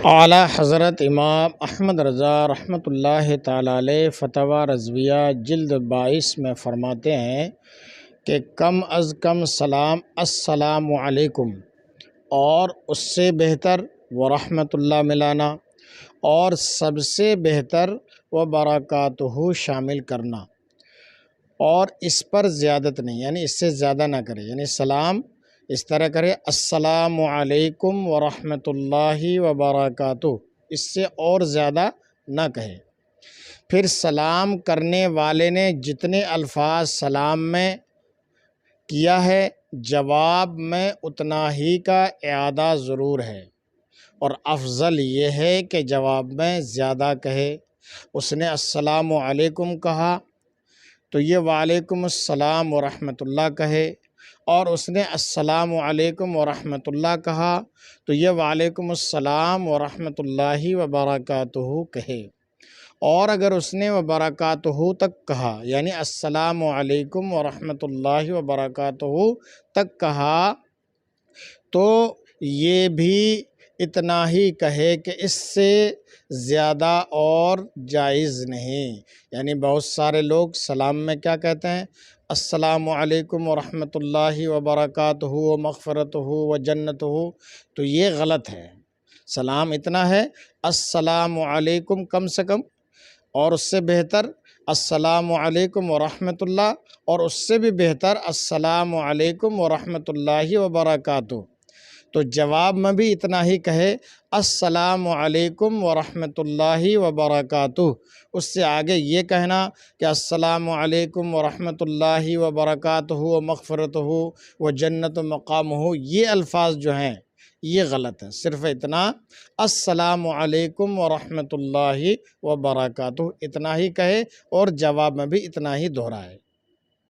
اعلیٰ حضرت امام احمد رضا رحمۃ اللہ تعالیٰ علیہ فتویٰ رضویہ جلد 22 میں فرماتے ہیں کہ کم از کم سلام السلام علیکم اور اس سے بہتر ورحمۃ اللہ ملانا اور سب سے بہتر وبرکاتہ شامل کرنا، اور اس پر زیادت نہیں، یعنی اس سے زیادہ نہ کرے، یعنی سلام اس طرح کرے السلام علیکم ورحمۃ اللہ وبرکاتہ، اس سے اور زیادہ نہ کہے۔ پھر سلام کرنے والے نے جتنے الفاظ سلام میں کیا ہے، جواب میں اتنا ہی کا اعادہ ضرور ہے، اور افضل یہ ہے کہ جواب میں زیادہ کہے۔ اس نے السلام علیکم کہا تو یہ وعلیکم السلام ورحمۃ اللہ کہے، اور اس نے السلام علیکم ورحمۃ اللہ کہا تو یہ وعلیکم السلام ورحمۃ اللہ وبرکاتہ کہے۔ اور اگر اس نے وبرکاتہ تک کہا، یعنی السلام علیکم ورحمۃ اللہ وبرکاتہ تک کہا، تو یہ بھی اتنا ہی کہے کہ اس سے زیادہ اور جائز نہیں۔ یعنی بہت سارے لوگ سلام میں کیا کہتے ہیں؟ السلام علیکم ورحمۃ اللہ وبرکاتہ ومغفرتہ وجنتہ، تو یہ غلط ہے۔ سلام اتنا ہے السلام علیکم کم سے کم، اور اس سے بہتر السلام علیکم ورحمۃ اللہ، اور اس سے بھی بہتر السلام علیکم ورحمۃ اللہ وبرکاتہ۔ تو جواب میں بھی اتنا ہی کہے السلام علیکم ورحمۃ اللہ وبرکاتہ، اس سے آگے یہ کہنا کہ السلام علیکم ورحمۃ اللہ وبرکاتہ ومغفرتہ وجنت مقامہ، یہ الفاظ جو ہیں یہ غلط ہے۔ صرف اتنا السلام علیکم ورحمۃ اللہ وبرکاتہ اتنا ہی کہے، اور جواب میں بھی اتنا ہی دہرائے۔